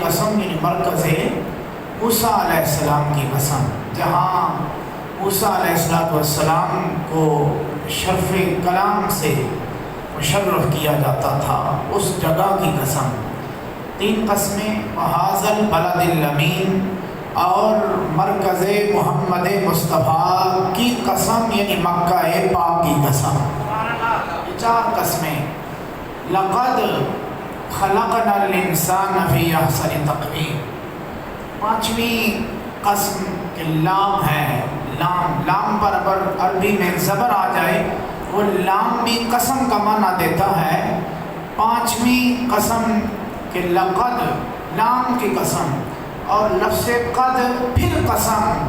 قسم یعنی مرکز موسیٰ علیہ السلام کی قسم، جہاں موسیٰ علیہ السلام کو شرف کلام سے مشرف کیا جاتا تھا، اس جگہ کی قسم۔ 3 قسمیں، وَهَٰذَا الْبَلَدِ الْأَمِينَ اور مرکز محمد مصطفیٰ کی قسم یعنی مکہ پاک کی قسم۔ یہ 4 قسمیں۔ لَقَدْ خَلَقْنَا الْإِنسَانَ فِي أَحْسَنِ تَقْوِيمٍ۔ 5ویں قسم کہ لام ہے، لام پر اگر عربی میں زبر آ جائے وہ لام بھی قسم کا معنی دیتا ہے۔ 5ویں قسم کہ لقد، لام کی قسم، اور لفظ قد پھر قسم،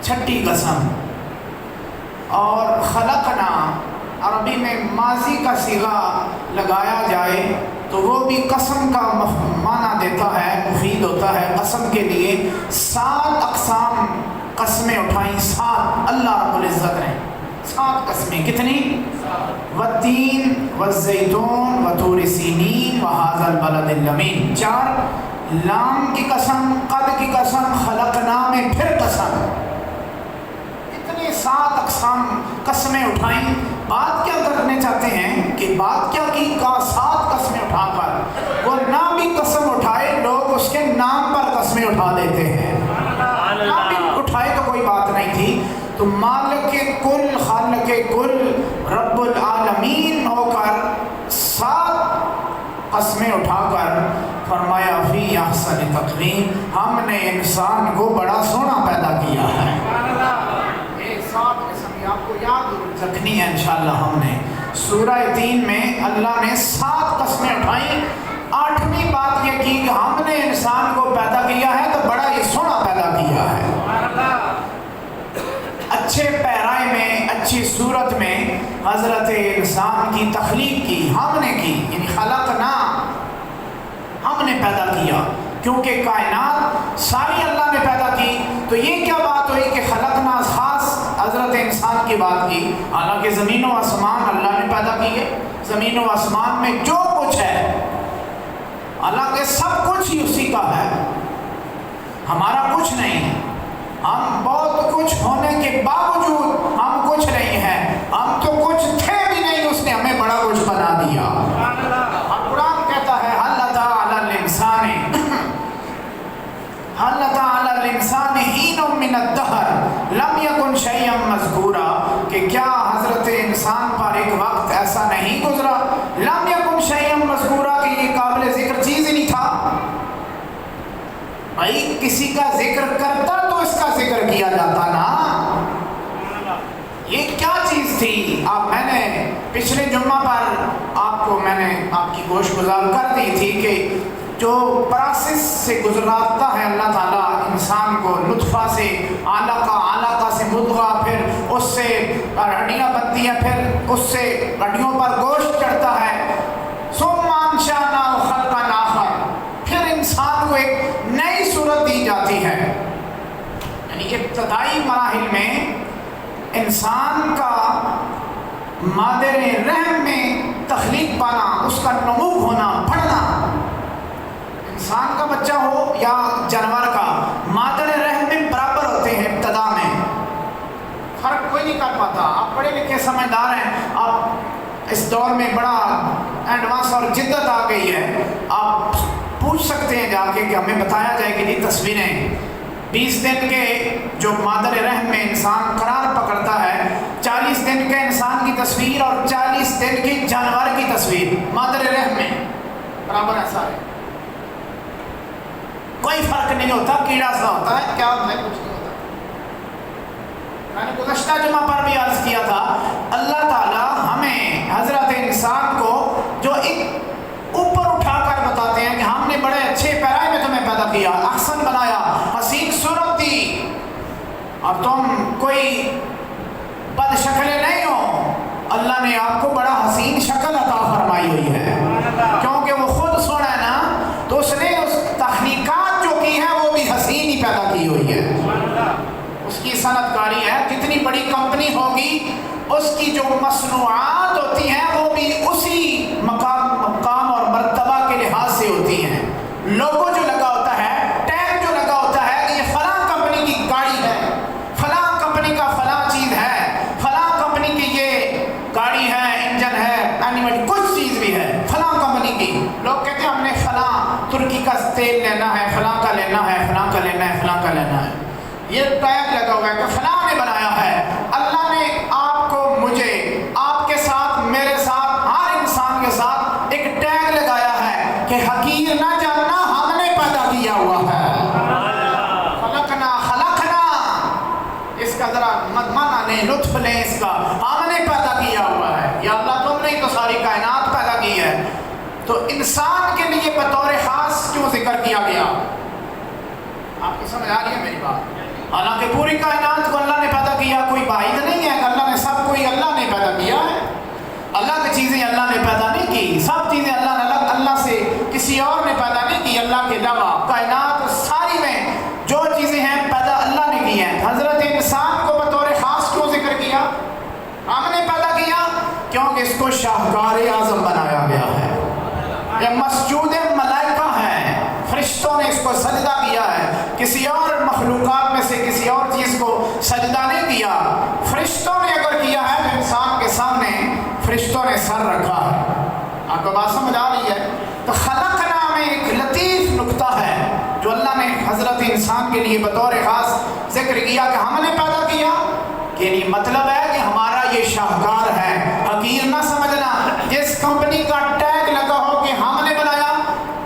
6ٹھی قسم۔ اور خلقنا عربی میں ماضی کا صیغہ لگایا جائے تو وہ بھی قسم کا معنی دیتا ہے، مفید ہوتا ہے قسم کے لیے۔ 7 اقسام قسمیں اٹھائیں، 7 اللہ رب العزت نے 7 قسمیں، کتنی؟ والتین والزیتون وطور سینین وہذا البلد الامین۔ 4 لام کی قسم، قد کی قسم، خلقنا میں پھر قسم، اتنے 7 اقسام قسمیں اٹھائیں۔ بات کیا کرنے چاہتے ہیں کہ بات کیا کی؟ 7 قسمیں اٹھا کر، وہ نہ بھی قسم اٹھائے لوگ اس کے نام پر قسمیں اٹھا دیتے ہیں، نہ بھی اٹھائے تو کوئی بات نہیں تھی۔ تو مالک کل، خالق کل، رب العالمین ہو کر 7 قسمیں اٹھا کر فرمایا فی احسن تقویم، ہم نے انسان کو بڑا سونا پیدا کیا ہے۔ یہ 7 قسمیں آپ کو یاد رکھنی ہے انشاءاللہ۔ ہم نے سورہ 3 میں اللہ نے 7 قسمیں اٹھائیں، 8ویں بات یہ کی کہ ہم نے انسان کو پیدا کیا ہے تو بڑا یہ سونا پیدا کیا ہے، اچھے پیرائے میں، اچھی صورت میں حضرت انسان کی تخلیق کی ہم نے کی، یعنی خلقنا، ہم نے پیدا کیا، کیونکہ کائنات ساری اللہ نے پیدا کی۔ تو یہ کیا بات ہوئی کہ خلقنا خاص حضرت انسان کی بات کی، حالانکہ زمین و آسمان اللہ نے پیدا کیے، زمین و آسمان میں جو کچھ ہے حالانکہ سب کچھ ہی اسی کا ہے، ہمارا کچھ نہیں، ہم بہت کچھ ہونے کے باوجود ہم کچھ نہیں ہیں، ہم تو کچھ تھے بھی نہیں، اس نے ہمیں بڑا کچھ بنا دیا۔ اور قرآن کہتا ہے حل اتی علی الانسان، حل اتی علی الانسان حین من الدہر لم یکن شیئا مذکورا، کہ کیا حضرت انسان پر ایک وقت ایسا نہیں گزرا، لم یکن شیئا مذکورا، کہ یہ قابل ذکر چیز ہی نہیں تھا۔ بھائی کسی کا ذکر کرتا تو اس کا ذکر کیا جاتا نا، یہ کیا چیز تھی؟ میں نے پچھلے جمعہ پر میں نے آپ کی گوش گزار کر دی تھی کہ جو پراسس سے گزراتا ہے اللہ تعالیٰ انسان کو، نطفہ سے علقہ، علقہ سے مضغہ، پھر اس سے ہڈیاں بنتی ہیں، پھر اس سے ہڈیوں پر گوشت چڑھتا ہے، ثم انشأناہ خلقا آخر، پھر انسان کو ایک نئی صورت دی جاتی ہے۔ یعنی ابتدائی مراحل میں انسان کا مادر رحم میں تخلیق پانا، اس کا نمو ہونا، بڑھنا، انسان کا بچہ ہو یا جانور کا، مادر رحم میں برابر ہوتے ہیں ابتدا میں، فرق کوئی نہیں کر پاتا۔ آپ پڑھے لکھے سمجھدار ہیں، آپ اس دور میں بڑا ایڈوانس اور جدت آ گئی ہے، آپ پوچھ سکتے ہیں جا کے کہ ہمیں بتایا جائے کہ یہ تصویریں 20 دن کے جو مادر رحم میں انسان قرار پکڑتا ہے، 40 دن کے انسان کی تصویر اور 40 دن کی جانور کی تصویر مادر رحم میں برابر ہے، سارے کوئی فرق نہیں ہوتا، کیڑا سا ہوتا ہے، کیا ہوتا ہے، کچھ نہیں ہوتا۔ میں نے گزشتہ جمعہ پر بھی عرض کیا تھا، اللہ تعالیٰ ہمیں حضرت انسان کو جو ایک اوپر اٹھا کر بتاتے ہیں کہ ہم نے بڑے اچھے پیرائے میں تمہیں پیدا کیا، احسن بنایا، حسین صورت دی، اور تم کوئی بد شکلیں نہیں ہو، اللہ نے آپ کو بڑا حسین شکل عطا فرمائی ہوئی ہے، کیونکہ وہ خود سونا ہے نا، تو اس نے اس تخلیقات جو کی ہیں وہ بھی حسین ہی پیدا کی ہوئی ہے، اس کی صنعت کاری ہے، جتنی بڑی کمپنی ہوگی اس کی جو مصنوعات ہوتی ہیں وہ بھی اسی مقام اور مرتبہ کے لحاظ سے ہوتی ہیں، لوگوں جو لگا ترکی کا تیل لینا ہے، فلاں کا لینا ہے، فلاں کا لینا ہے، فلاں کا لینا ہے، یہ ٹیگ لگا ہوا ہے کہ فلاں نے بنایا ہے۔ اللہ نے آپ کو، مجھے، آپ کے ساتھ، میرے ساتھ، ہر انسان کے ساتھ ایک ٹیگ لگایا ہے کہ حقیر نہ جاننا، ہم نے پیدا کیا ہوا ہے۔ خلقنا اس کا ذرا معنی لیں، لطف لیں اس کا، ہم نے پیدا کیا ہوا ہے۔ یا اللہ تم نے تو ساری کائنات پیدا کی ہے، تو انسان کے لیے بطور خاص کیوں ذکر کیا گیا؟ آپ کی سمجھ آ رہی ہے میری بات؟ حالانکہ پوری کائنات کو اللہ نے پیدا کیا، کوئی بعید نہیں ہے کہ اللہ نے سب کو اللہ نے پیدا کیا ہے۔ اللہ کی چیزیں اللہ نے پیدا نہیں کی، سب چیزیں اللہ نے اللہ سے کسی اور نے پیدا نہیں کی اللہ کے علاوہ۔ کائنات ساری میں جو چیزیں ہیں پیدا اللہ نے کی ہیں۔ حضرت انسان کو بطور خاص کیوں ذکر کیا؟ ہم نے پیدا کیا کیونکہ اس کو شاہکار اعظم بنایا گیا ہے۔ یہ مسجود ملائکہ ہے، فرشتوں نے اس کو سجدہ کیا ہے، کسی اور مخلوقات میں سے کسی اور چیز کو سجدہ نہیں کیا۔ فرشتوں نے اگر کیا ہے تو انسان کے سامنے فرشتوں نے سر رکھا ہے۔ آپ کو بات سمجھ آ رہی ہے؟ تو خلقنا میں ایک لطیف نکتہ ہے جو اللہ نے حضرت انسان کے لیے بطور خاص ذکر کیا کہ ہم نے پیدا کیا، کہ یہ مطلب ہے کہ ہمارا یہ شاہکار ہے، حقیر نہ سمجھنا۔ جس کمپنی کا ٹیگ لگا ہو کہ ہم نے بنایا،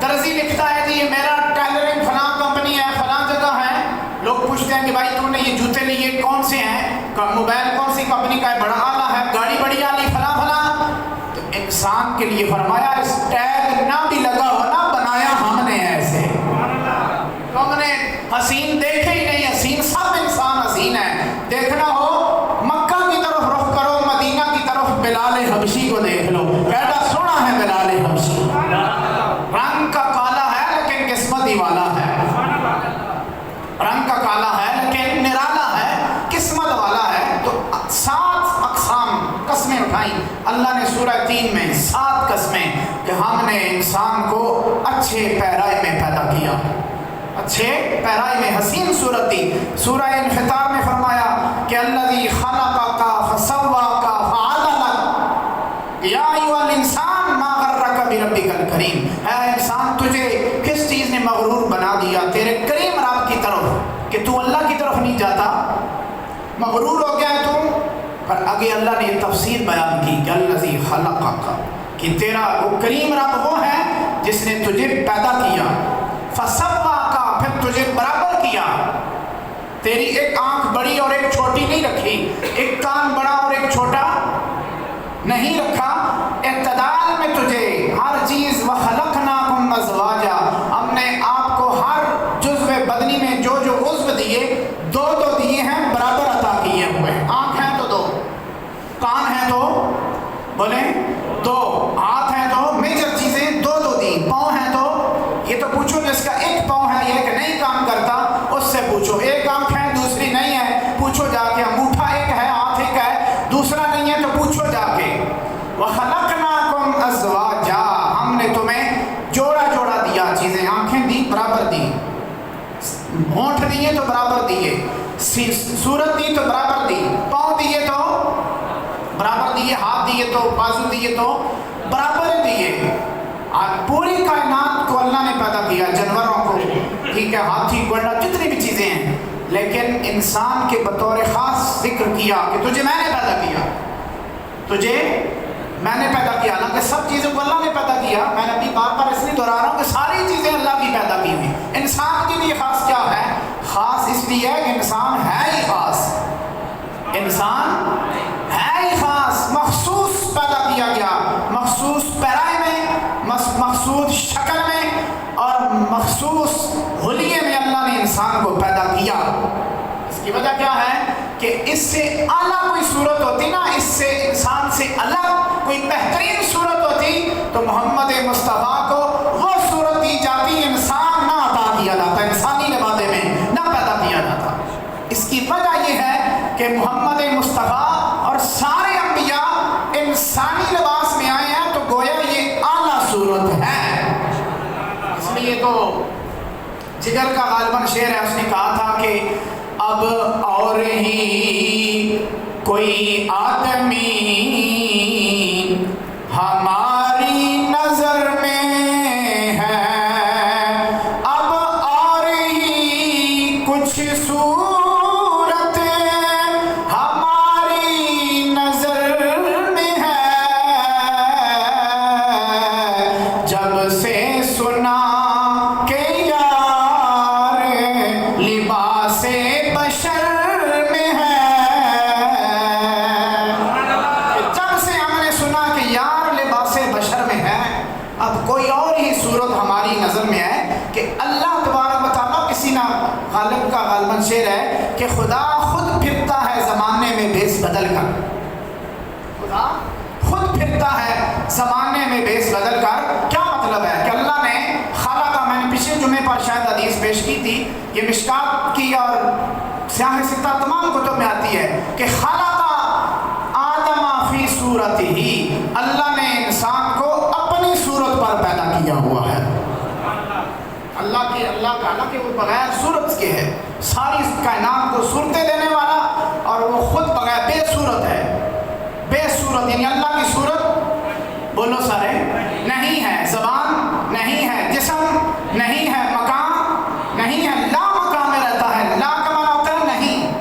درزی لکھتا ہے کہ یہ میرا ٹیلرنگ فلاں کمپنی ہے، فلاں جگہ ہے، لوگ پوچھتے ہیں کہ بھائی تم نے یہ جوتے لیے کون سے ہیں، موبائل کون سی کمپنی کا ہے، بڑا اعلیٰ ہے، گاڑی بڑی اعلیٰ، فلاں فلاں۔ تو انسان کے لیے فرمایا اس ٹیگ نہ بھی لگا ہو نا، بنایا ہم نے ایسے۔ تم نے حسین دیکھے ہی نہیں، حسین سب انسان حسین ہے۔ دیکھنا ہو مکہ کی طرف رخ کرو، مدینہ کی طرف بلال حبشی کو دیکھ لو، کیسا سونا ہے بلال حبشی، رنگ کا کالا ہے لیکن قسمت ہی والا ہے، رنگ کا کالا ہے لیکن نرالا ہے، قسمت والا ہے۔ تو 7 اقسام قسمیں اٹھائیں اللہ نے سورہ 3 میں، 7 قسمیں کہ ہم نے انسان کو اچھے پیرائے میں پیدا کیا، اچھے پیرائے میں۔ حسین صورت تھی۔ سورہ انفطار میں فرمایا کہ الذی خلقک فسواک فعدلک یا ایھا الانسان ما غرک بربک الکریم۔ اے انسان، تجھے کس چیز نے مغرور بنا دیا تیرے کریم رب کی طرف کہ تو اللہ کی طرف نہیں جاتا، مغرور ہو گیا ہے تو۔ پر آگے اللہ نے یہ تفسیر بیان کی کہ الذی خلقک، کہ تیرا وہ کریم رب وہ ہے جس نے تجھے پیدا کیا، فسواک، پھر تجھے برابر کیا، تیری ایک آنکھ بڑی اور ایک چھوٹی نہیں رکھی، ایک کان بڑا اور ایک چھوٹا نہیں رکھا، اعتدال میں تجھے ہر چیز۔ وَخَلَقْنَاكُمْ أَزْوَاجًا، ہم نے آپ کو ہر جزو بدنی میں جو جو عضو دیے، 2 دیے ہیں، برابر عطا کیے ہوئے۔ آنکھ ہے تو 2، کان ہے تو بولیں 2، ہاتھ ہے تو میجر چیزیں 2 دی، پاؤں ہے تو یہ تو پوچھو جس کا ایک پاؤں ہے یہ کہ نہیں کام کرتا اس سے پوچھو، ایک آنکھ ہے دوسری نہیں ہے، پوچھو جا کے، انگوٹھا ایک ہے ہاتھ ایک ہے دوسرا نہیں ہے تو پوچھو جا کے۔ وَخَلَقْنَاكُمْ أَزْوَاجًا، ہم نے تمہیں جوڑا جوڑا دیا چیزیں، آنکھیں دی برابر دی، ہونٹ دیے تو برابر دیے، صورت دی تو برابر دی، پاؤں دیے تو برابر دیے، ہاتھ دیے تو، بازو دیے تو برابر دیے۔ پوری کائنات کو اللہ نے پیدا کیا، جانوروں کو، ٹھیک ہے، ہاتھی گھوڑا جتنی بھی چیزیں ہیں، لیکن انسان کے بطور خاص ذکر کیا کہ تجھے میں نے پیدا کیا، تجھے میں نے پیدا کیا۔ حالانکہ سب چیزوں کو اللہ نے پیدا کیا، میں نے ابھی بار بار اس لیے دہرا رہا ہوں کہ ساری چیزیں اللہ کی پیدا کی ہوئی۔ انسان کے لیے خاص کیا ہے؟ خاص اس لیے ہے کہ انسان ہے ہی خاص، انسان ہے ہی خاص، مخصوص پیدا کیا گیا، مخصوص پیرائے میں، مخصوص شکل میں اور مخصوص حلیے میں اللہ نے انسان کو پیدا کیا۔ اس کی وجہ کیا ہے کہ اس سے اعلیٰ کوئی صورت ہوتی نا، اس سے انسان سے الگ کوئی بہترین صورت ہوتی تو محمد مصطفیٰ کو وہ صورت دی جاتی، انسان نہ عطا کیا جاتا، انسانی لبادے میں نہ پیدا کیا جاتا۔ اس کی وجہ یہ ہے کہ محمد مصطفیٰ اور سارے انبیاء انسانی لباس میں آئے ہیں تو گویا یہ اعلیٰ صورت ہے۔ اس لیے تو جگر کا غالباً شعر ہے، اس نے کہا تھا کہ اب اور ہی کوئی آدمی ہماری نظر میں ہے، کہ اللہ تبارک و تعالیٰ کسی نہ غالب کا غالباً شعر ہے کہ خدا خود پھرتا ہے زمانے میں بھیس بدل کر. خدا خود پھرتا ہے زمانے میں بھیس بدل کر. کیا مطلب ہے کہ اللہ نے خالق کا، میں نے پچھلے جمعے پر شاید حدیث پیش کی تھی، یہ مشکات کی اور سیاہ ستہ تمام کتب میں آتی ہے کہ خالق آدم فی صورت ہی، اللہ نے انسان کو اپنی صورت پر پیدا کیا ہوا ہے. اللہ کا حالانکہ وہ بغیر صورت کے ہے، ساری کائنات کو صورتیں دینے والا، اور وہ خود بغیر بے صورت ہے. بے صورت یعنی اللہ کی صورت بولو سارے نہیں ہے، زبان نہیں ہے، جسم نہیں ہے، مکان نہیں ہے، لا مکان میں رہتا ہے. لا کا معنی ہوتا ہے نہیں،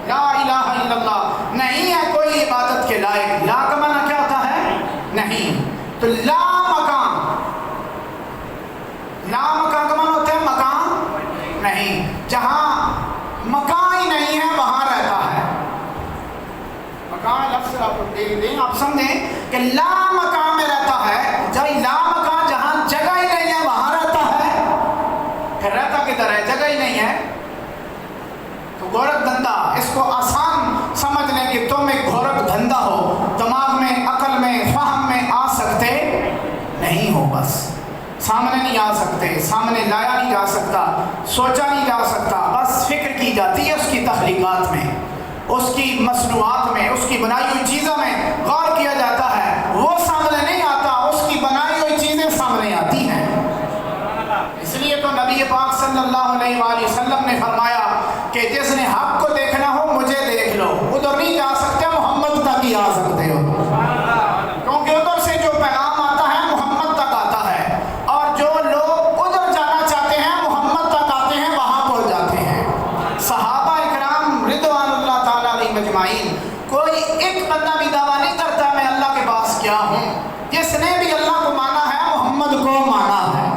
لا الہ الا اللہ، نہیں ہے کوئی عبادت کے لائق. لا کا معنی کیا ہوتا ہے؟ نہیں. تو لا مکان، لا مکان کا معنی ہوتا ہے مکان نہیں. جہاں مکان ہی نہیں ہے وہاں رہتا ہے. مکان لفظ آپ دیکھ دیں، آپ سمجھیں کہ لا مکان میں رہتا ہے. جب لا مکان جہاں جگہ ہی نہیں ہے وہاں رہتا ہے، پھر رہتا کدھر ہے؟ جگہ ہی نہیں ہے. تو گورکھ دھندا، اس کو آسان سمجھ لیں کہ تم ایک گورکھ دھندا ہو، دماغ میں، عقل میں، فہم میں آ سکتے نہیں ہو. بس سامنے نہیں آ سکتے، سامنے لایا نہیں جا سکتا، سوچا نہیں جا سکتا. بس فکر کی جاتی ہے اس کی تخلیقات میں، اس کی مصنوعات میں، اس کی بنائی ہوئی چیزوں میں غور کیا جاتا ہے. وہ سامنے نہیں آتا، اس کی بنائی ہوئی چیزیں سامنے آتی ہیں. اس لیے تو نبی پاک صلی اللہ علیہ وآلہ وسلم نے فرمایا کہ جس نے حق کو دیکھنا ہو مجھے دیکھ لو. ادھر نہیں جا سکتے، محمد تک ہی آ سکتے ہو، کیونکہ ادھر سے جو پیغام آتا ہے محمد تک آتا ہے، اور جو لوگ ادھر جانا چاہتے ہیں محمد تک آتے ہیں، وہاں پہنچ جاتے ہیں. صحابہ اکرام رضوان اللہ تعالیٰ علیہ مجمعین، کوئی ایک بندہ بھی دعویٰ نہیں کرتا میں اللہ کے پاس کیا ہوں. جس نے بھی اللہ کو مانا ہے محمد کو مانا ہے.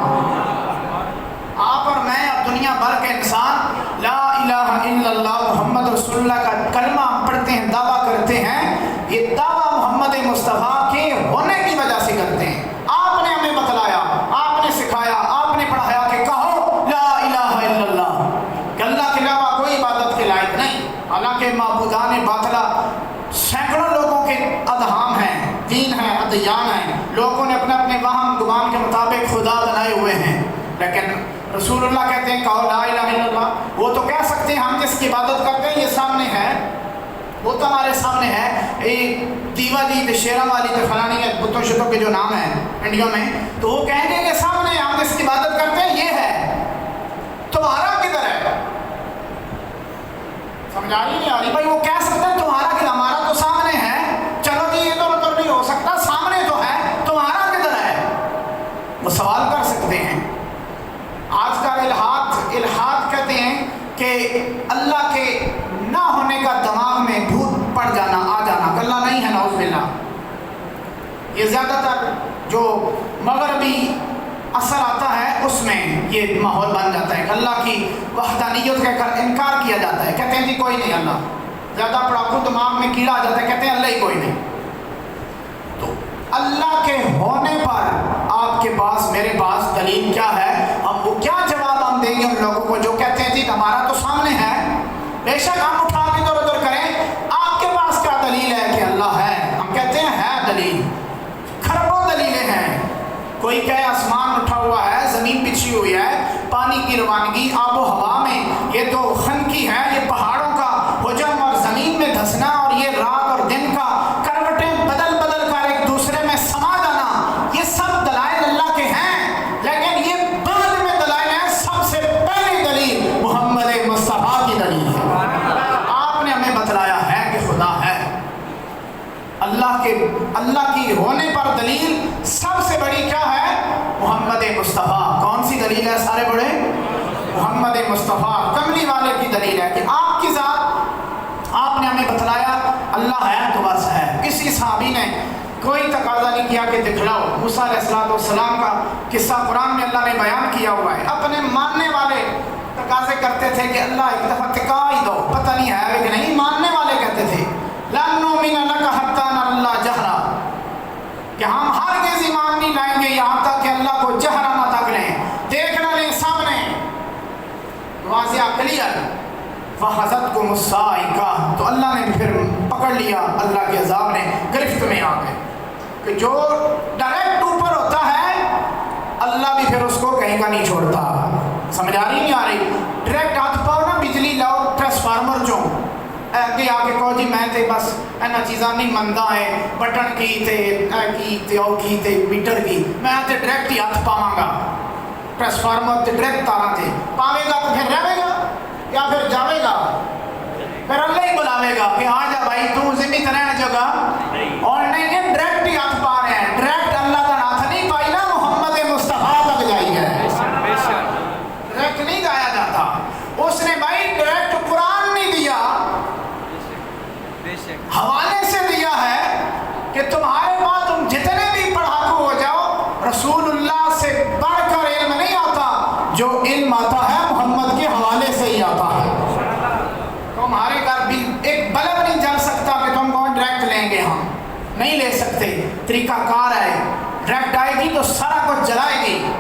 آپ اور میں اور دنیا بھر کے انسان لا الہ الا اللہ محمد رسول اللہ کا کلمہ پڑھتے ہیں، دعویٰ کرتے ہیں. یہ دعویٰ محمد مصطفیٰ کے ہونے کی وجہ سے کرتے ہیں. آپ نے ہمیں بتلایا، آپ نے سکھایا، آپ نے پڑھایا کہ کہو لا الہ الا اللہ، کہ اللہ کے علاوہ کوئی عبادت کے لائق نہیں. حالانکہ معبودان باطلہ سینکڑوں لوگوں کے اذہان ہیں، دین ہیں، ادیان ہیں. لوگوں نے اپنے اپنے وہم گمان کے مطابق خدا بنائے ہوئے ہیں، لیکن رسول اللہ کہتے ہیں کہو لا الہ الا اللہ. وہ تو کہہ سکتے ہیں ہم جس کی عبادت کرتے ہیں یہ سامنے ہے، وہ تو ہمارے سامنے ہے. دیوا جی، شیرا والی، فلانی بتوں شتوں کے جو نام ہیں انڈیا میں، تو وہ کہیں گے کہ سامنے ہم جس کی عبادت کرتے ہیں یہ ہے، تمہارا کدھر ہے؟ سمجھا ہی نہیں آ رہی بھائی. وہ کہہ سکتے ہیں تمہارا کدھر، ہمارا تو سامنے ہے. چلو جی ادھر ادھر نہیں ہو سکتا، سامنے تو ہے، تمہارا کدھر ہے؟ وہ سوال کر سکتے ہیں. آج کا الحاد کہتے ہیں کہ اللہ کے نہ ہونے کا دماغ میں بھوت پڑ جانا، آ جانا، کہ اللہ نہیں ہے، نعوذ باللہ. یہ زیادہ تر جو مغربی اثر آتا ہے اس میں یہ ماحول بن جاتا ہے کہ اللہ کی وحدانیت کا انکار کیا جاتا ہے. کہتے ہیں جی کوئی نہیں اللہ. زیادہ پڑاکو دماغ میں کیڑا آ جاتا ہے، کہتے ہیں اللہ ہی کوئی نہیں. تو اللہ کے ہونے پر آپ کے پاس، میرے پاس دلیل کیا ہے؟ ہم وہ کیا جواب ہم دیں گے ان لوگوں کو جو کہتے ہیں جی ہمارا تو سامنے ہے؟ بے شک ہم اٹھا کے ادھر ادھر کریں، آپ کے پاس کیا دلیل ہے کہ اللہ ہے؟ ہم کہتے ہیں ہے دلیل، کھربوں دلیلیں ہیں. کوئی کہے آسمان اٹھا ہوا ہے، زمین بچھی ہوئی ہے، پانی کی روانگی آب و ہوا میں، یہ تو خنکی ہے، یہ پہاڑوں کا حجم اور زمین میں دھسنا، اور یہ رات اور دن کا کروٹیں بدل بدل کر ایک دوسرے میں سما جانا، یہ سب دلائل اللہ کے ہیں. لیکن یہ بعد میں دلائل ہیں، سب سے پہلی دلیل محمد مصطفیٰ کی دلیل ہے. آپ نے ہمیں بتلایا ہے کہ خدا ہے. اللہ کی ہونے پر دلیل سب سے بڑی کیا ہے؟ محمد مصطفیٰ. کون سی دلیل ہے سارے بڑے؟ محمد مصطفیٰ کملی والے کی دلیل ہے کہ آپ کی ذات، آپ نے ہمیں بتلایا اللہ ہے تو بس ہے. کسی صحابی نے کوئی تقاضا نہیں کیا کہ دکھلاؤ. موسیٰ علیہ السلام کا قصہ قرآن میں اللہ نے بیان کیا ہوا ہے. اپنے ماننے والے تقاضے کرتے تھے کہ اللہ ایک دفعہ دکھا ہی دو. پتہ نہیں ہے کہ نہیں، ماننے والے کہتے تھے لن نؤمن لک حتی نری اللہ جہرا، کہ ہم ہرگز ایمان نہیں لائیں گے یہاں تک کہ اللہ کو جہرا نہ تک لیں، دیکھ نہ لیں سامنے. فَأَخَذَتْكُمُ الصَّاعِقَةُ، تو اللہ نے پھر پکڑ لیا، اللہ کے عذاب نے گرفت میں آ گئے. کہ جو ڈائریکٹ اوپر ہوتا ہے اللہ بھی پھر اس کو کہیں کا نہیں چھوڑتا. سمجھ آ رہی نہیں آ رہی؟ ڈائریکٹ ہاتھ پاؤ نا بجلی لاؤ ٹرانسفارمر جو اگے آ کے کہو جی میں تے بس اینا چیزاں نہیں مندا ہے بٹن کی تے او کی میٹر کی، میں تے ڈائریکٹ ہی ہاتھ پاواں گا ٹرانسفارمر تے ڈائریکٹ تاراں تے پاوے گا تو پھر رہے گا یا پھر جاوے گا؟ پھر اللہ ہی بلاوے گا کہ آ جا بھائی تو زمین تے رہنا جگہ. اور نہیں ڈائریکٹ ہی ہاتھ پا رہے ہیں، ڈائریکٹ اللہ کا ہاتھ نہیں پائی نا، محمد مصطفیٰ تک جائی ہے. ڈائریکٹ نہیں گایا جاتا. اس نے بھائی ڈائریکٹ قرآن نہیں دیا، حوالے سے دیا ہے کہ تمہارے پاس تم جتنے بھی پڑھاکو ہو جاؤ، رسول اللہ سے بڑھ کر علم نہیں آتا. جو علم آتا ہے محمد کے حوالے سے ہی آتا ہے. تمہارے گھر بھی ایک بلب نہیں جل سکتا کہ تم کون ڈائریکٹ لیں گے، ہم نہیں لے سکتے. طریقہ کار ہے، ڈائریکٹ آئے گی تو سارا کچھ جلائے گی.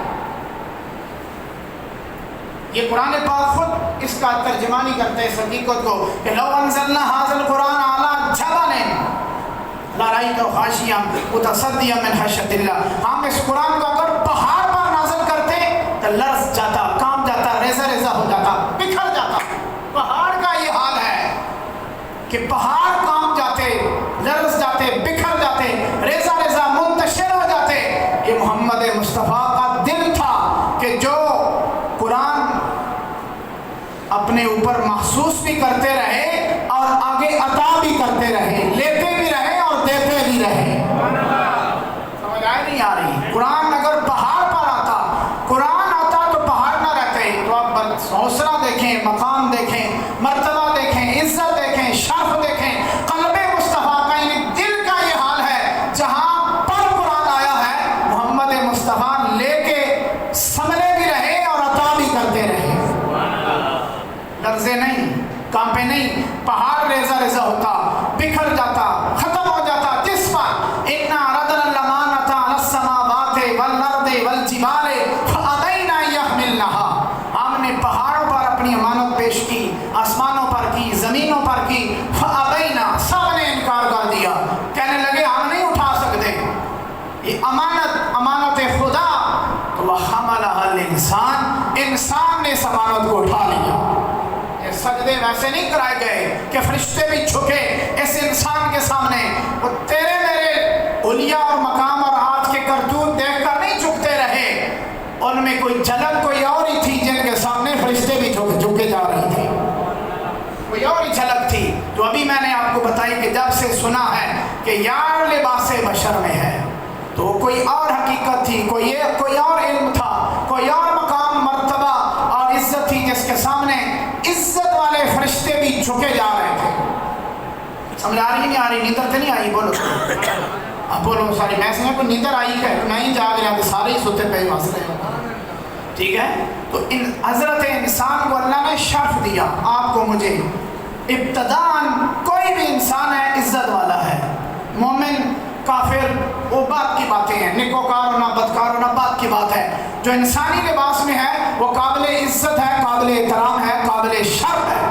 یہ قرآن پاک خود اس کا ترجمہ نہیں کرتے اس حقیقت کو کہ لو انزلنا ھذا القرآن علی جبل لرأیتہ خاشعا متصدعا من خشیۃ اللہ. ہم اس قرآن کو اگر پہاڑ پر نازل کرتے تو لرز جاتا، کانپ جاتا، ریزہ ریزہ ہو جاتا، بکھر جاتا. پہاڑ کا یہ حال ہے کہ پہاڑ کانپ جاتے، لرز جاتے، بکھر جاتے، ریزہ ریزہ منتشر ہو جاتے. یہ محمد مصطفیٰ کا دل تھا کہ جو قرآن اپنے اوپر محسوس بھی کرتے رہے اور آگے عطا بھی کرتے رہے، لیتے بھی رہے اور دیتے بھی رہے. سمجھ آئے نہیں آ رہی؟ قرآن اگر پہاڑ پر آتا، قرآن آتا تو پہاڑ نہ رہتے. تو آپ حوصلہ دیکھیں، مقام دیکھیں، مرتبہ دیکھیں، عزت دیکھیں، شرف دیکھیں. قلب مصطفیٰ کا یعنی دل کا یہ حال ہے جہاں پر قرآن آیا ہے محمد مصطفیٰ لے کے سنبھلے بھی رہے اور عطا بھی کرتے رہے. لرزے نہیں، کانپے نہیں، پہاڑ ریزہ ریزہ ہوتا، بکھر جاتا، ختم ہو جاتا. جس پر اِنَّا عَرَضْنَا الْأَمَانَةَ عَلَى السَّمَاوَاتِ وَالْأَرْضِ وَالْجِبَالِ فَأَبَيْنَ أَن يَحْمِلْنَهَا. ہم نے پہاڑوں پر اپنی امانت پیش کی، آسمانوں پر کی، زمینوں پر کی. فَأَبَيْنَا، سب نے انکار کر دیا، کہنے لگے ہم نہیں اٹھا سکتے. یہ امانت خدا تو وَحَمَلَهَا الْإِنسَانُ، انسان نے اس امانت کو اٹھا لیا. سجدے ویسے نہیں کرائے گئے کہ فرشتے بھی جھکے اس انسان کے سامنے. وہ تیرے میرے علیا اور مقام اور آج کے کرتوت دیکھ کر نہیں جھکتے رہے، ان میں کوئی جھلک کوئی اور ہی تھی جن کے سامنے فرشتے بھی جھکے جا رہی تھی. کوئی اور ہی جھلک تھی جو ابھی میں نے آپ کو بتائی کہ جب سے سنا ہے کہ یار لباس بشر میں ہے تو کوئی اور حقیقت تھی، کوئی اور علم تھا، کوئی اور مقام مرتبہ اور عزت تھی جس کے سامنے عزت والے فرشتے بھی جھکے جا رہے تھے. سمجھ آ رہی نہیں آ رہی؟ نیندر تو نہیں آئی؟ بولو اب بولو ساری. میں سمجھا کوئی نیندر آئی ہے، میں ہی جاگ رہا تو سارے ہی سوتے پہ ہنس رہے ہو. ٹھیک ہے، تو حضرت انسان کو اللہ نے شرف دیا. آپ کو مجھے ابتداً کوئی بھی انسان ہے عزت والا ہے. مومن کافر وہ بات کی باتیں ہیں، نیکوکار ہونا بدکار ہونا بات کی بات ہے. جو انسانی لباس میں ہے وہ قابل عزت ہے، قابل احترام ہے، قابل شرف ہے.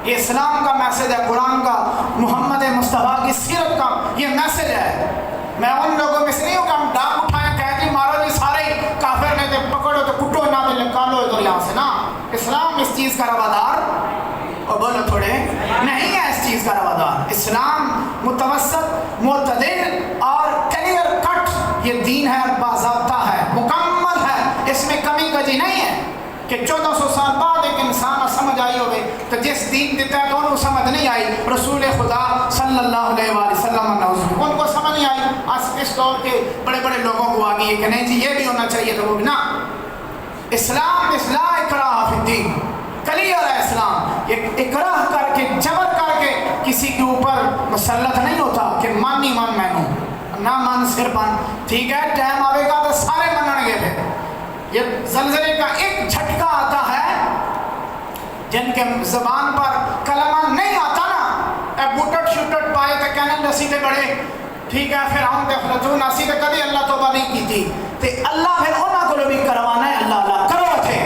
یہ اسلام کا میسج ہے، قرآن کا، محمد مصطفیٰ کی سیرت کا یہ میسج ہے. میں ان لوگوں میں سے نہیں ہوں کہ ہم ڈاک اٹھائیں کہہ جی مارو جی سارے کافر نے تو پکڑو تو کٹو نہ تو نکالو ادھر یہاں سے. نا، اسلام اس چیز کا روادار اور بولو تھوڑے نہیں ہے اس چیز کا روادار. اسلام متوسط، معتدل اور کلیئر کٹ یہ دین ہے، باضابطہ ہے، مکمل ہے. اس میں کمی کجی نہیں ہے کہ 1400 سال بعد ایک انسان سمجھ آئی ہوئے تو جس دین دیتا ہے تو انہوں سمجھ نہیں آئی. رسول خدا صلی اللہ علیہ وآلہ وسلم ان کو سمجھ نہیں آئی. آج اس دور کے بڑے بڑے لوگوں کو آگئی ہے کہ نہیں جی یہ بھی ہونا چاہیے تھا وہ بھی. نا، اسلام لا اکراہ فی الدین، کلیئر ہے اسلام. یہ اکراہ کر کے جبر کر کے کسی کے اوپر مسلط نہیں ہوتا کہ مان نہیں مان میں ہوں، نہ مان سر بن. ٹھیک ہے، ٹائم آئے گا تو سارے منن گے. پھر یہ زلزلے کا ایک جھٹکا آتا ہے، جن کے زبان پر کلمہ نہیں آتا نا، بوٹٹ شوٹٹ پائے تو کہنے نسی تے بڑے. ٹھیک ہے، پھر ہم تے فلجو نسی تے کدی اللہ توبہ نہیں کی تھی تے اللہ پھر انہاں کو بھی کروانا ہے. اللہ اللہ کرو تھے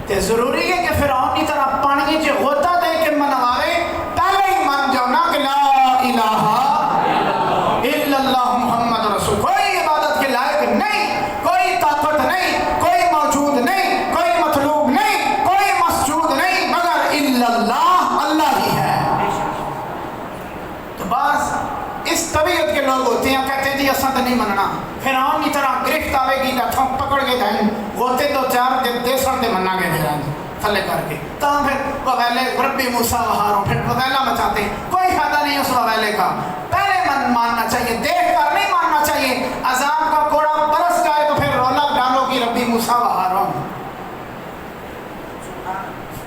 تے تے ضروری ہے کہ فرعون کی طرح پانی چ غوطہ دے کے منوارے پہلے ہی من جاؤ نا کہ لا الہ الا اللہ محمد رسول، کوئی عبادت کے لائق نہیں، کوئی طاقت نہیں، کوئی موجود نہیں، کوئی مطلوب نہیں، کوئی مسجود نہیں مگر الا اللہ، اللہ ہی ہے۔ تو بعض اس طبیعت کے لوگ ہوتے ہیں کہتے ہیں جی اساں تو نہیں مننا، فرعون کی طرح گرفت آئے گی تو ہم پکڑ کے جائیں ہوتے تو چار دیسان تے مننا گے جائیں تھلے کر کے، تو پھر وویلے ربی موسیٰ و ہارون پھر وویلا مچاتے، کوئی فائدہ نہیں اس وویلے کا، پہلے ماننا چاہیے، دیکھ کر نہیں ماننا چاہیے۔ عذاب کا کوڑا برس جائے تو پھر رولا ڈالو گی ربی موسیٰ و ہارون،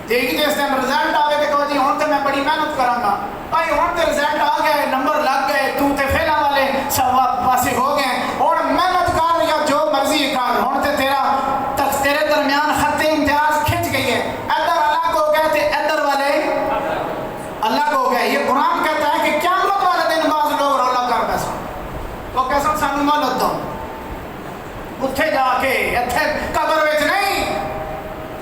دیکھ جس دن رزلٹ آوے تو کہو جی ہوں تو میں بڑی محنت کراں گا، بھائی ہوں تو رزلٹ آ گئے، نمبر لگ گئے، تو تے فیلا والے سب پاسے ہو گئے، اور محنت کر یا جو مرضی کر، ہوں تے تیرے درمیان خط امتیاز کھنچ گئی ہے، ادھر الگ ہو گئے تے ادھر والے الگ ہو گئے۔ یہ قرآن کہتا ہے کہ قیامت والے دن بعض لوگ رولا کر پیسا وہ کیسا سانو مہلت دو، اتھے جا کے اتھے قبر وچ نہیں،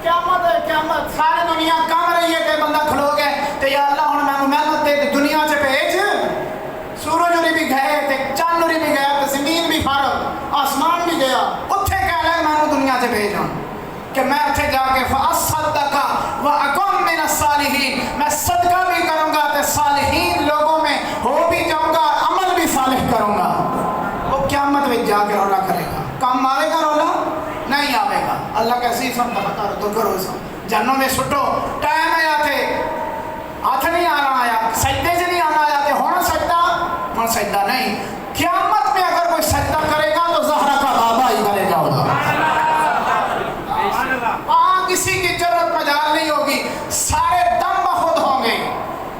قیامت ہے قیامت، ساری دنیا کام رہی ہے کہ بندہ کھلو گئے تو یا اللہ ہوں میں محنت دے دنیا سے بھیج، سورج ہوری بھی گئے تے چاند ہوری بھی گیا تے زمین بھی فارغ آسمان بھی گیا، اتھے کہہ لے میں دنیا سے بھیجاں کہ میں اتھے جا کے فَأَصَّدَّقَ وَأَكُن مِّنَ الصَّالِحِينَ، میں صدقہ بھی کروں گا تے صالحین لوگوں میں ہو بھی جاؤں گا، عمل بھی صالح کروں گا۔ وہ قیامت میں جا کے رولا کرے گا، کام آئے گا رولا نہیں آئے گا، اللہ کیسی سمجھا کرو تو کرو سو جنوں میں سٹو، ٹائم آیا تھے ہاتھ نہیں آنا آیا، سجدے سے نہیں آنا آیا تھے، ہونا سجدہ ہوں سجدہ نہیں، قیامت میں اگر کوئی سجدہ کرے گا تو زہرا کا بابا ہی کرے گا، وہاں کسی کی ضرورت مجال نہیں ہوگی، سارے دم بخود ہوں گے،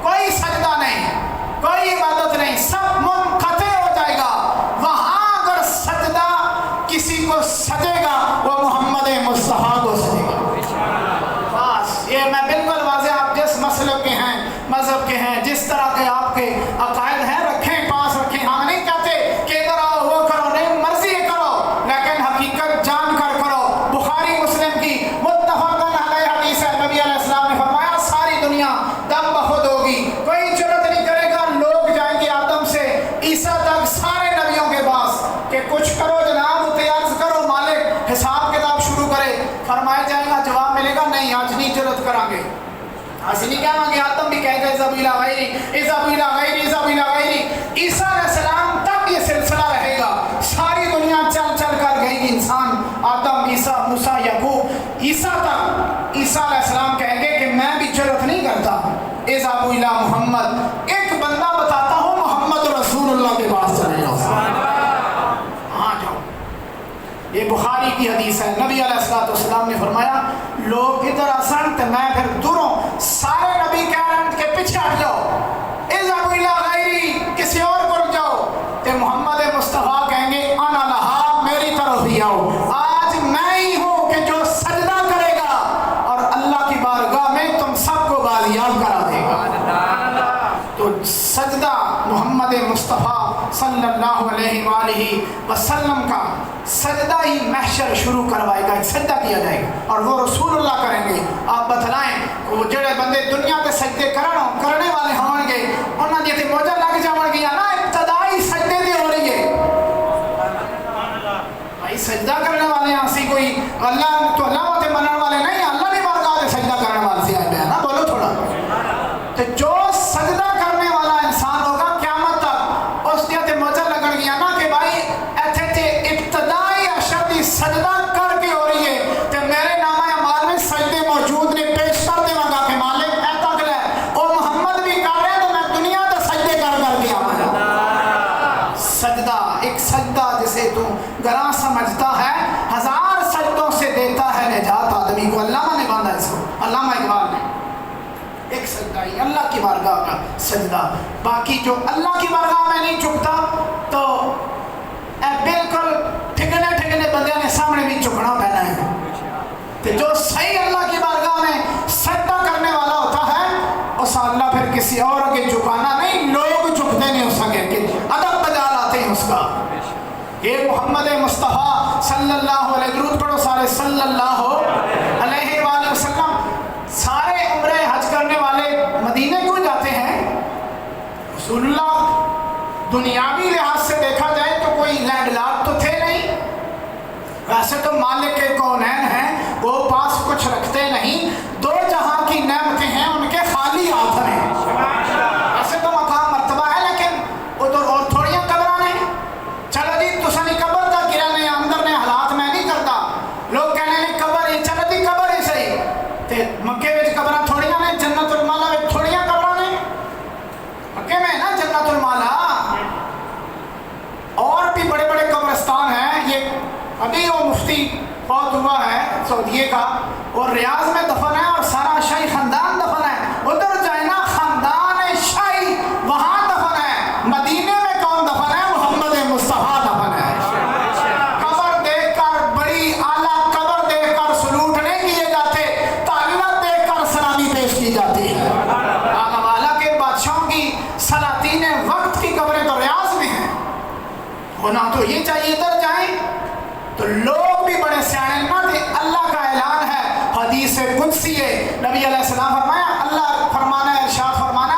کوئی سجدہ نہیں، کوئی عبادت نہیں، سب منقطع ہو جائے گا۔ وہاں اگر سجدہ کسی کو سجے گا وہ محمد مصطفیٰ کو سجے گا۔ بس یہ میں بالکل واضح، آپ جس مسلک کے ہیں، مذہب کے ہیں، جس طرح کے آپ کے عقائد ہیں رکھیں، پاس رکھیں، ہم نہیں کہتے کہ ادھر آؤ وہ کرو، نہیں مرضی کرو لیکن حقیقت جان کر کرو۔ بخاری مسلم کی متفق علیہ حدیث ہے، نبی علیہ السلام نے فرمایا ساری دنیا دم بخود ہوگی، کوئی جرت نہیں کرے گا، لوگ جائیں گے آدم سے عیسیٰ تک سارے نبیوں کے پاس کہ کچھ کرو جناب، عرض کرو مالک حساب کتاب شروع کرے، فرمایا جائے گا جواب ملے گا نہیں آج نہیں جرت کریں گے، آج نہیں کہیں گے، آدم بھی کہے گا اذهبوا الى غیری اذهبوا الى غیری اذهبوا الى غیری، عیسیٰ علیہ السلام تک یہ سلسلہ رہے گا، ساری دنیا چل چل کر گئی گی، انسان آدم عیسیٰ موسیٰ یعقوب عیسیٰ تک، عیسیٰ علیہ السلام کہیں گے کہ میں بھی جرت نہیں کرتا، اذهبوا الى محمد، ایک بندہ بتاتا ہوں محمد رسول اللہ کے پاس چلے جاؤ، ہاں جاؤ۔ یہ بخاری کی حدیث ہے، نبی علیہ السلام نے فرمایا لوگ ادھر آسن تو میں پھر دوروں سارے نبی کہہ رہے ہیں کہ پیچھے ہٹ جاؤ، اذهبوا الى غیری، کسی اور کو جاؤ، تو محمد مصطفیٰ کہیں گے انا لہا، میری طرف ہی آؤ، آج میں ہی ہوں کہ جو سجدہ کرے گا اور اللہ کی بارگاہ میں تم سب کو بازیاب کرا دے گا۔ تو سجدہ محمد مصطفیٰ صلی اللہ علیہ وآلہ وسلم کا سجدہ ہی محشر شروع کروائے گا، سجدہ کیا جائے گا اور وہ رسول اللہ کریں گے۔ آپ بتلائیں وہ جڑے بندے دنیا کے سجدے کرنے والے ہوں گے انہوں نے موجہ لگ جاؤں گی نا، ابتدائی سجدے دی ہو رہی ہے، بھائی سجدہ کرنے والے ہیں اسی کوئی اللہ تو اللہ ہوتے منن والے نہیں، اللہ نے بارگاہ سجدہ کرنے والے سے آئے نا، بولو تھوڑا، تو جو سجدہ کرنے والا انسان ہوگا قیامت تک اس دیتے موجہ لگن گیا نا کہ بھائی ایتھے تے ابتدائی اشرتی سجدہ کر کے ہو رہی ہے تو میرے نامہ اعمال میں سجدے موجود نے، پیش کر دے گا کہ مالک اے تک لے او محمد بھی کر رہے تو میں دنیا تے سجدے کر کے آیا۔ سجدہ ایک سجدہ جسے تو گراں سمجھتا ہے ہزار سجدوں سے دیتا ہے نجات آدمی کو، علامہ نے باندھا اس کو، علامہ اقبال نے، ایک سجدہ ہی اللہ کی بارگاہ کا سجدہ، باقی جو اللہ کی بارگاہ میں نہیں چکتا تو بالکل ٹھکنے بندے نے سامنے بھی چکنا پہنا ہے، تو جو صحیح اللہ کی بارگاہ میں سجدہ کرنے والا ہوتا ہے اس اللہ پھر کسی اور کے جھکانا نہیں، لوگ جھکتے نہیں اس کے کہ ادب بجا لاتے ہیں اس کا۔ یہ محمد مصطفیٰ صلی اللہ علیہ، درود پڑھو سارے، صلی اللہ علیہ وآلہ وسلم ویسے تو مالک کونین ہیں، وہ پاس کچھ رکھتے نہیں، دو جہاں کی نعمتیں ہیں ان کے خالی ہاتھ ہیں۔ ویسے تو مقام مرتبہ ہے لیکن ادھر اور تھوڑیاں قبراں نہیں۔ چلو جی تسانی قبر دا گرنے اندر نے حالات میں نہیں کرتا، لوگ کہنے لیں قبر ہی، چلو جی قبر ہی صحیح تے مکے وچ قبراں تھوڑیاں نے، جنت المالا وچ تھوڑیاں قبراں نے، مکے میں نا جنت المالا، اور بھی بڑے بڑے قبرستان ہیں۔ یہ ابھی وہ مفتی بہت ہوا ہے سعودیے کا، اور ریاض میں دفن ہے اور سارا شاہی خاندان دفن ہے، ادھر جائے نا خاندان شاہی وہاں دفن ہے۔ مدینے میں کون دفن ہے؟ محمد مصطفیٰ دفن ہے۔ قبر دیکھ کر، بڑی اعلیٰ قبر دیکھ کر سلوٹ نہیں کیے جاتے، تعلیمات دیکھ کر سلامی پیش کی جاتی ہے۔ آقا والا کے بادشاہوں کی سلاطین وقت کی قبریں تو ریاض میں ہیں، ہونا تو یہ چاہیے ادھر جائیں۔ تو لوگ بھی بڑے سیانے نہ تھے، اللہ کا اعلان ہے، حدیث قدسی ہے، نبی علیہ السلام فرمایا، اللہ فرمانا ہے، ارشاد فرمانا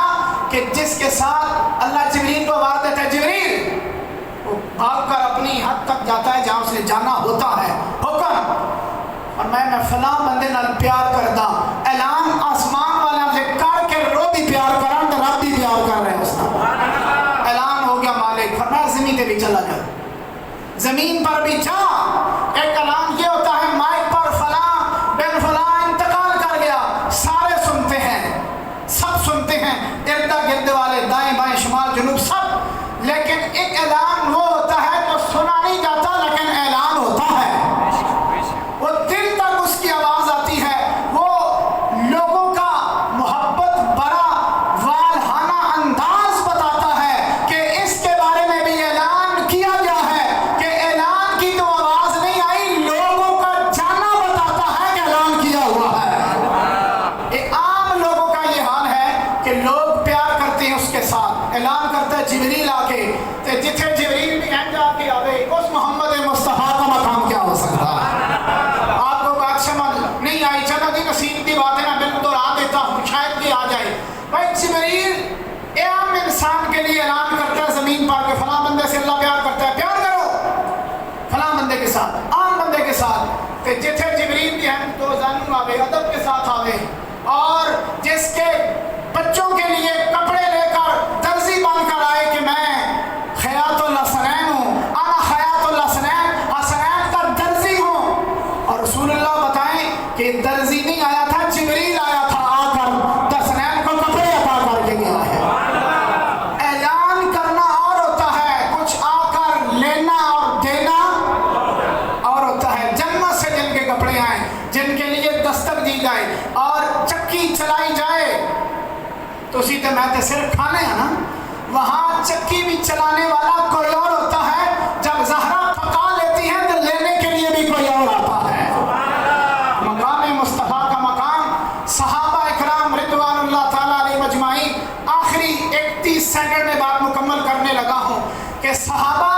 کہ جس کے ساتھ اللہ جبریل کو آواز دیتا ہے، جبریل، وہ بھاگ کر اپنی حد تک جاتا ہے جہاں اس نے جانا ہوتا ہے، حکم، اور میں فلاں بندے نال پیار کردا، اعلان آسمان والا سے کر کے رو بھی پیار کرن تو رب بھی پیار کر رہے ہیں اس کا۔ اعلان ہو گیا، مالک فرمایا زمین تے بھی چلا جا، زمین پر بھی جا۔ ایک اعلان یہ ہوتا ہے مائک پر، فلاں بن فلاں انتقال کر گیا، سارے سنتے ہیں، سب سنتے ہیں، ارد گرد والے، دائیں بائیں شمال جنوب سب، لیکن ایک اعلان وہ ہوتا ہے جو سنا نہیں جاتا لیکن اعلان ہوتا ہے، وہ دل تک اس کی آواز آتی ہے، وہ لوگوں کا محبت برا والہانہ انداز بتاتا ہے کہ اس کے بارے میں بھی اعلان کیا گیا ہے، کہ اعلان کی تو آواز نہیں آئی، لوگوں کا جانا بتاتا ہے کہ اعلان کیا ہوا ہے۔ ایک عام لوگوں کا یہ حال ہے کہ لوگ پیار کرتے ہیں اس کے ساتھ، اعلان کرتا ہے جبریل آ کے، تے جتھے جبریل بھی ہیں جا کے آوے، اس محمد مصطفیٰ کا مقام کیا ہو سکتا ہے؟ آپ کو بات سمجھ نہیں آئی، چلو جی نصیب کی بات ہے، میں بالکل دوہرا دیتا ہوں، شاید کہ آ جائے۔ بھائی جبریل عام انسان کے لیے اعلان کرتا ہے زمین پر کہ فلاں بندے سے اللہ پیار کرتا ہے، پیار کرو فلاں بندے کے ساتھ، عام بندے کے ساتھ، تے جتھے جبریل بھی ہیں تو زانو آوے، ادب کے ساتھ آوے، اور جس کے بچوں کے لیے کپڑے لے کر درزی بن کر آئے کہ میں خیاط الحسنین ہوں، انا خیاط الحسنین، حسنین کا درزی ہوں، اور رسول اللہ بتائیں کہ درزی نہیں آیا تھا، جبریل آیا تھا، آ کر حسنین کو کپڑے عطا کر کے گیا ہے۔ اعلان کرنا اور ہوتا ہے، کچھ آ کر لینا اور دینا اور ہوتا ہے۔ جنت سے جن کے کپڑے آئیں، جن کے لیے دستک دی جائے اور چکی چلائی جائے، تو اسی طرح میں صرف کھانے ہیں نا، وہاں چکی بھی چلانے والا کوئی اور ہوتا ہے، جب زہرا پکا لیتی ہے تو لینے کے لیے بھی کوئی اور آتا ہے۔ مقام مصطفیٰ کا مقام، صحابہ اکرام رضوان اللہ تعالیٰ علیہ مجمعین، آخری 31 سیکنڈ میں بات مکمل کرنے لگا ہوں کہ صحابہ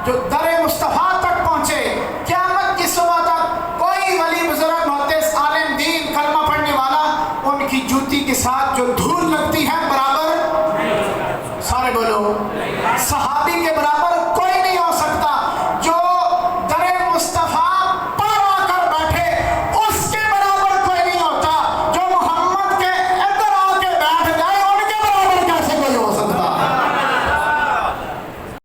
جو در مصطفیٰ تک پہنچے، قیامت کی صبح تک کوئی ولی بزرگ محدث عالم دین کلمہ پڑھنے والا ان کی جوتی کے ساتھ جو دھول